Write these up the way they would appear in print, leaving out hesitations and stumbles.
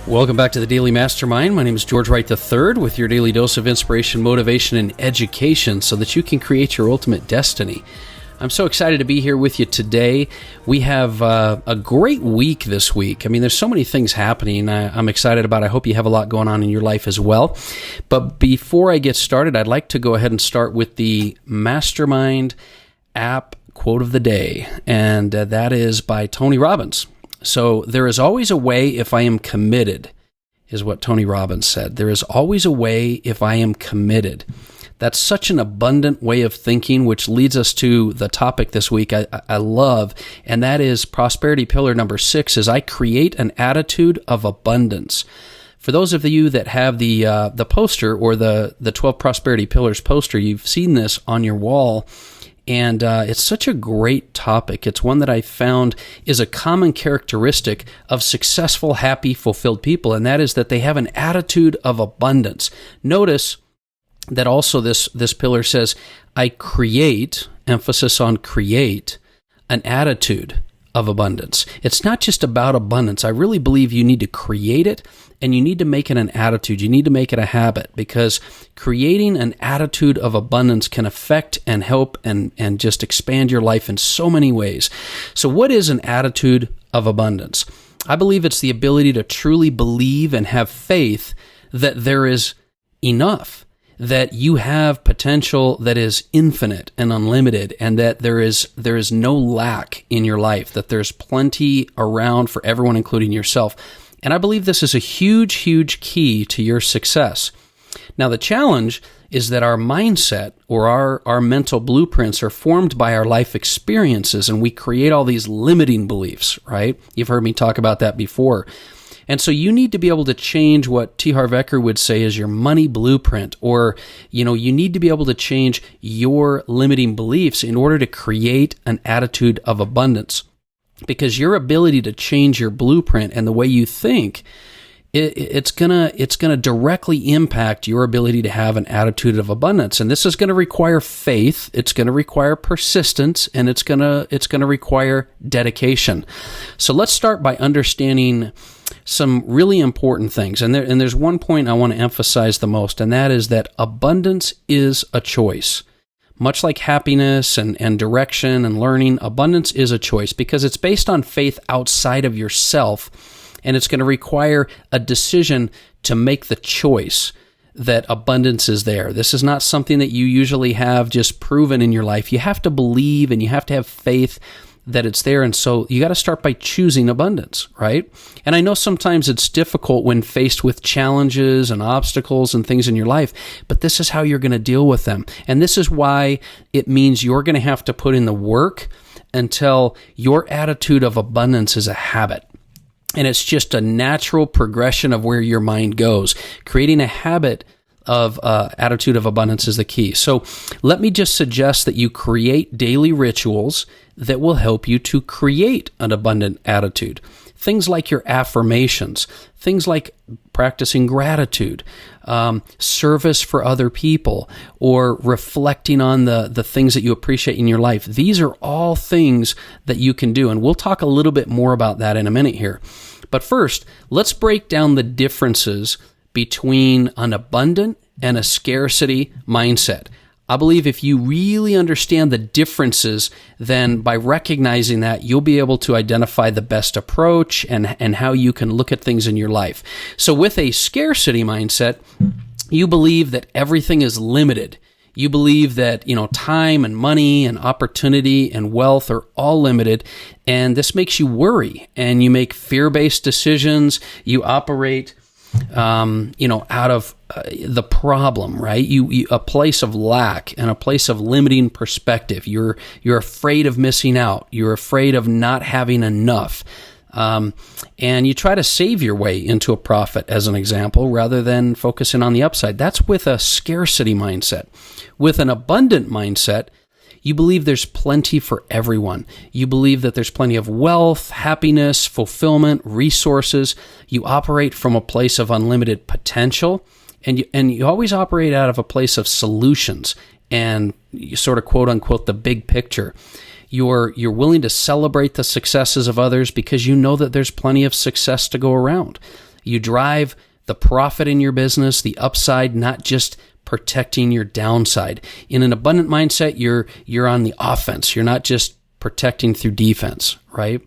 Welcome back to the Daily Mastermind. My name is George Wright III with your daily dose of inspiration, motivation, and education so that you can create your ultimate destiny. I'm so excited to be here with you today. We have a great week this week. I mean, there's so many things happening I'm excited about. I hope you have a lot going on in your life as well. But before I get started, I'd like to go ahead and start with the Mastermind app quote of the day, and that is by Tony Robbins. So, there is always a way if I am committed, is what Tony Robbins said. There is always a way if I am committed. That's such an abundant way of thinking, which leads us to the topic this week I love, and that is prosperity pillar number 6, is I create an attitude of abundance. For those of you that have the poster or the 12 prosperity pillars poster, you've seen this on your wall. And it's such a great topic. It's one that I found is a common characteristic of successful, happy, fulfilled people, and that is that they have an attitude of abundance. Notice that also this pillar says, I create, emphasis on create, an attitude of abundance. It's not just about abundance. I really believe you need to create it, and you need to make it an attitude. You need to make it a habit, because creating an attitude of abundance can affect and help and just expand your life in so many ways. So what is an attitude of abundance? I believe it's the ability to truly believe and have faith that there is enough, that you have potential that is infinite and unlimited, and that there is no lack in your life, that there's plenty around for everyone, including yourself. And I believe this is a huge, huge key to your success. Now, the challenge is that our mindset or our mental blueprints are formed by our life experiences, and we create all these limiting beliefs, right? You've heard me talk about that before. And so you need to be able to change what Harv Eker would say is your money blueprint, or, you need to be able to change your limiting beliefs in order to create an attitude of abundance. Because your ability to change your blueprint and the way you think, it's gonna directly impact your ability to have an attitude of abundance. And this is going to require faith, it's going to require persistence, and it's going to require dedication. So let's start by understanding some really important things. And there's one point I want to emphasize the most, and that is that abundance is a choice. Much like happiness and direction and learning, abundance is a choice because it's based on faith outside of yourself, and it's going to require a decision to make the choice that abundance is there. This is not something that you usually have just proven in your life. You have to believe and you have to have faith that it's there. And so you got to start by choosing abundance, right? And I know sometimes it's difficult when faced with challenges and obstacles and things in your life, but this is how you're going to deal with them. And this is why it means you're going to have to put in the work until your attitude of abundance is a habit. And it's just a natural progression of where your mind goes. Creating a habit of attitude of abundance is the key. So let me just suggest that you create daily rituals that will help you to create an abundant attitude. Things like your affirmations, things like practicing gratitude, service for other people, or reflecting on the things that you appreciate in your life. These are all things that you can do, and we'll talk a little bit more about that in a minute here. But first, let's break down the differences between an abundant and a scarcity mindset. I believe if you really understand the differences, then by recognizing that, you'll be able to identify the best approach and how you can look at things in your life. So with a scarcity mindset, you believe that everything is limited. You believe that, time and money and opportunity and wealth are all limited, and this makes you worry, and you make fear-based decisions. You operate out of the problem, right? You a place of lack and a place of limiting perspective. You're afraid of missing out. You're afraid of not having enough. And you try to save your way into a profit, as an example, rather than focusing on the upside. That's with a scarcity mindset. With an abundant mindset, you believe there's plenty for everyone. You believe that there's plenty of wealth, happiness, fulfillment, resources. You operate from a place of unlimited potential, and you always operate out of a place of solutions and you sort of quote unquote the big picture. You're willing to celebrate the successes of others because you know that there's plenty of success to go around. You drive the profit in your business, the upside, not just protecting your downside. In an abundant mindset, you're on the offense. You're not just protecting through defense, right?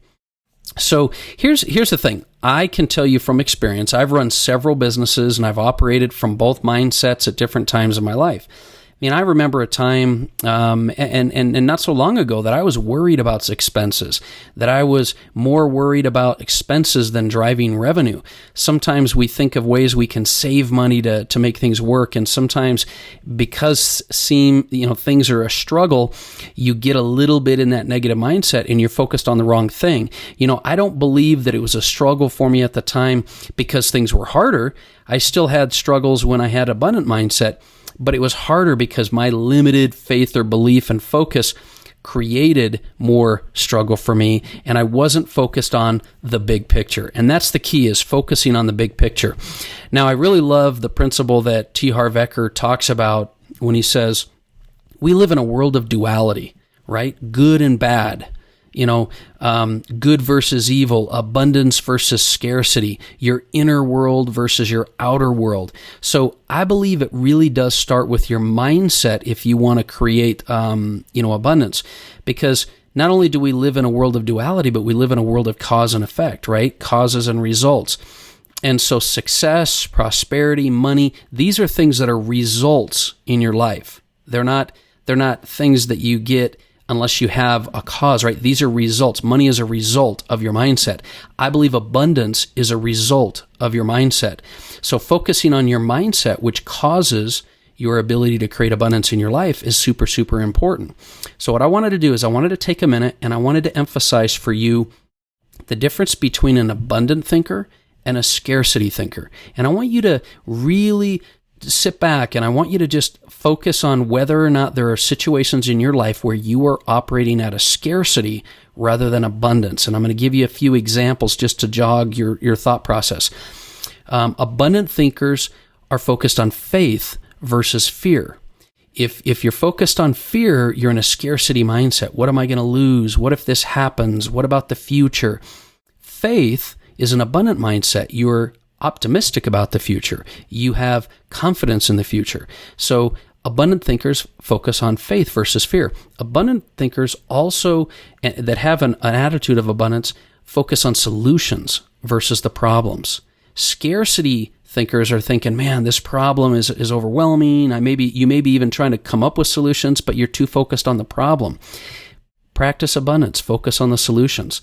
So here's the thing. I can tell you from experience, I've run several businesses and I've operated from both mindsets at different times in my life. I mean, I remember a time, and not so long ago, that I was worried about expenses, that I was more worried about expenses than driving revenue. Sometimes we think of ways we can save money to make things work, and sometimes because things are a struggle, you get a little bit in that negative mindset and you're focused on the wrong thing. I don't believe that it was a struggle for me at the time because things were harder. I still had struggles when I had abundant mindset, but it was harder because my limited faith or belief and focus created more struggle for me, and I wasn't focused on the big picture. And that's the key, is focusing on the big picture. Now, I really love the principle that Harv Eker talks about when he says, we live in a world of duality, right? Good and bad. Good versus evil, abundance versus scarcity, your inner world versus your outer world. So I believe it really does start with your mindset if you want to create, abundance, because not only do we live in a world of duality, but we live in a world of cause and effect, right? Causes and results. And so success, prosperity, money, these are things that are results in your life. They're not things that you get unless you have a cause, right? These are results. Money is a result of your mindset. I believe abundance is a result of your mindset. So focusing on your mindset, which causes your ability to create abundance in your life, is super, super important. So what I wanted to do is I wanted to take a minute and I wanted to emphasize for you the difference between an abundant thinker and a scarcity thinker. And I want you to really sit back and I want you to just focus on whether or not there are situations in your life where you are operating at a scarcity rather than abundance. And I'm going to give you a few examples just to jog your thought process. Abundant thinkers are focused on faith versus fear. If you're focused on fear, you're in a scarcity mindset. What am I going to lose? What if this happens? What about the future? Faith is an abundant mindset. You're optimistic about the future. You have confidence in the future. So abundant thinkers focus on faith versus fear. Abundant thinkers also, that have an attitude of abundance, focus on solutions versus the problems. Scarcity thinkers are thinking, man, this problem is overwhelming. You may be even trying to come up with solutions, but you're too focused on the problem. Practice abundance. Focus on the solutions.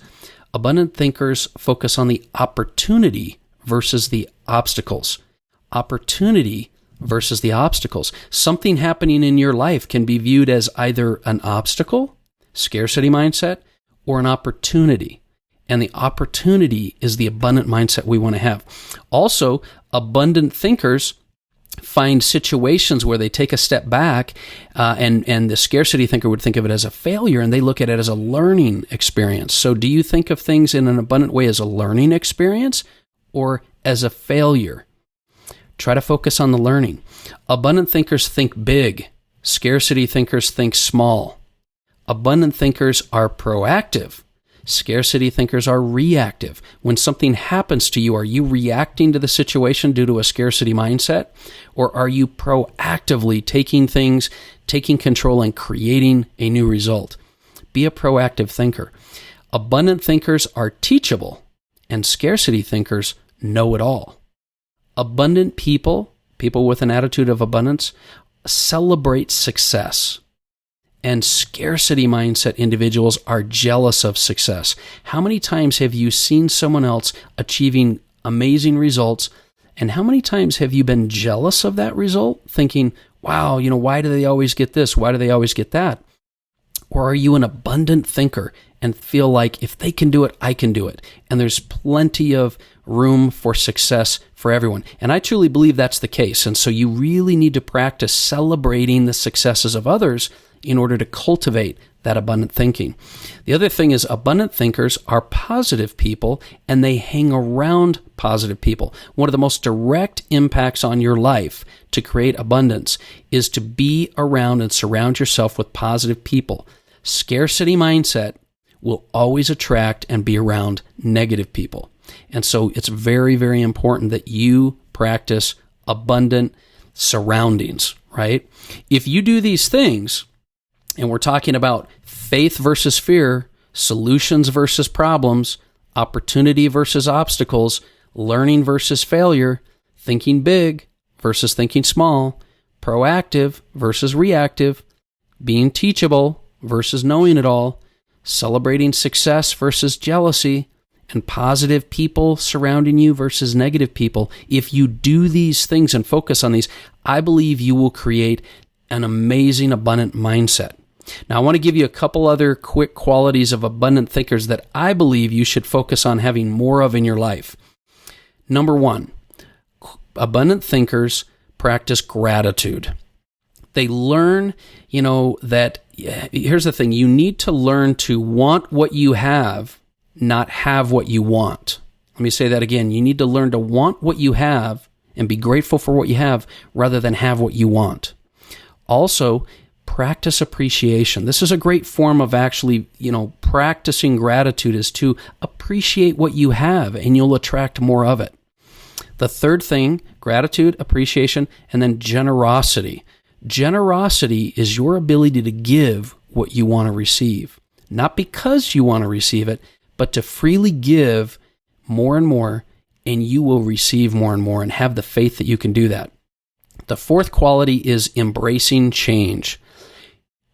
Abundant thinkers focus on the opportunity versus the obstacles. Opportunity versus the obstacles. Something happening in your life can be viewed as either an obstacle, scarcity mindset, or an opportunity. And the opportunity is the abundant mindset we want to have. Also, abundant thinkers find situations where they take a step back, and the scarcity thinker would think of it as a failure, and they look at it as a learning experience. So do you think of things in an abundant way as a learning experience or as a failure? Try to focus on the learning. Abundant thinkers think big. Scarcity thinkers think small. Abundant thinkers are proactive. Scarcity thinkers are reactive. When something happens to you, are you reacting to the situation due to a scarcity mindset? Or are you proactively taking control and creating a new result? Be a proactive thinker. Abundant thinkers are teachable, and scarcity thinkers know it all. Abundant people with an attitude of abundance, celebrate success. And scarcity mindset individuals are jealous of success. How many times have you seen someone else achieving amazing results, and how many times have you been jealous of that result, thinking, wow, why do they always get this? Why do they always get that? Or are you an abundant thinker and feel like if they can do it, I can do it? And there's plenty of room for success for everyone. And I truly believe that's the case. And so you really need to practice celebrating the successes of others in order to cultivate that abundant thinking. The other thing is abundant thinkers are positive people, and they hang around positive people. One of the most direct impacts on your life to create abundance is to be around and surround yourself with positive people. Scarcity mindset will always attract and be around negative people. And so it's very, very important that you practice abundant surroundings, right? If you do these things, and we're talking about faith versus fear, solutions versus problems, opportunity versus obstacles, learning versus failure, thinking big versus thinking small, proactive versus reactive, being teachable versus knowing it all, celebrating success versus jealousy, and positive people surrounding you versus negative people. If you do these things and focus on these, I believe you will create an amazing, abundant mindset. Now, I want to give you a couple other quick qualities of abundant thinkers that I believe you should focus on having more of in your life. Number one, abundant thinkers practice gratitude. They learn, that here's the thing. You need to learn to want what you have, not have what you want. Let me say that again. You need to learn to want what you have and be grateful for what you have rather than have what you want. Also, practice appreciation. This is a great form of actually, practicing gratitude, is to appreciate what you have, and you'll attract more of it. The third thing, gratitude, appreciation, and then generosity. Generosity is your ability to give what you want to receive. Not because you want to receive it, but to freely give more and more, and you will receive more and more, and have the faith that you can do that. The fourth quality is embracing change.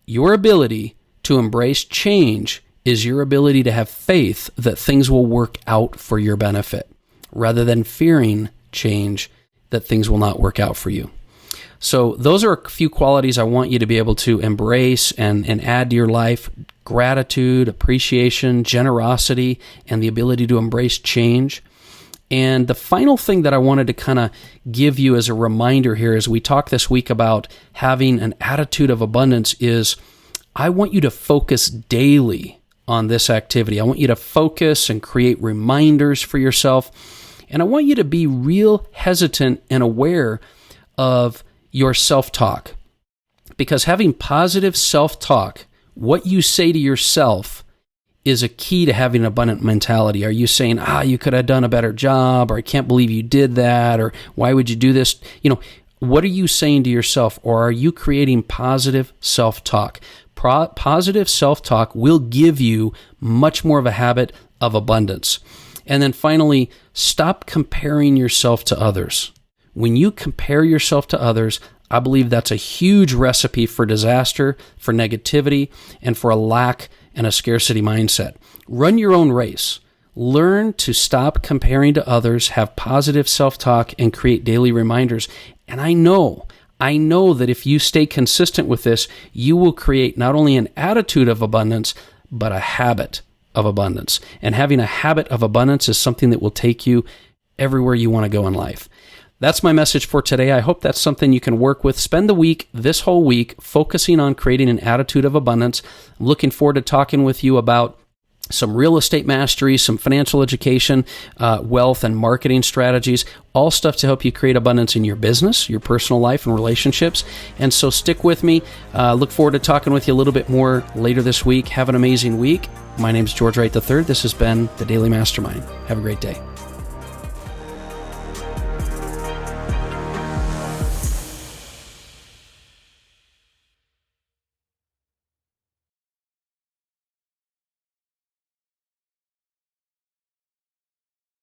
Your ability to embrace change is your ability to have faith that things will work out for your benefit, rather than fearing change that things will not work out for you. So those are a few qualities I want you to be able to embrace and add to your life: gratitude, appreciation, generosity, and the ability to embrace change. And the final thing that I wanted to kind of give you as a reminder here as we talk this week about having an attitude of abundance is, I want you to focus daily on this activity. I want you to focus and create reminders for yourself. And I want you to be real hesitant and aware of your self-talk. Because having positive self-talk, what you say to yourself, is a key to having an abundant mentality. Are you saying, you could have done a better job, or I can't believe you did that, or why would you do this? What are you saying to yourself, or are you creating positive self-talk? Positive self-talk will give you much more of a habit of abundance. And then finally, stop comparing yourself to others. When you compare yourself to others, I believe that's a huge recipe for disaster, for negativity, and for a lack and a scarcity mindset. Run your own race. Learn to stop comparing to others, have positive self-talk, and create daily reminders. And I know that if you stay consistent with this, you will create not only an attitude of abundance, but a habit of abundance. And having a habit of abundance is something that will take you everywhere you want to go in life. That's my message for today. I hope that's something you can work with. Spend the week, this whole week, focusing on creating an attitude of abundance. I'm looking forward to talking with you about some real estate mastery, some financial education, wealth and marketing strategies, all stuff to help you create abundance in your business, your personal life, and relationships. And so stick with me. Look forward to talking with you a little bit more later this week. Have an amazing week. My name is George Wright III. This has been the Daily Mastermind. Have a great day.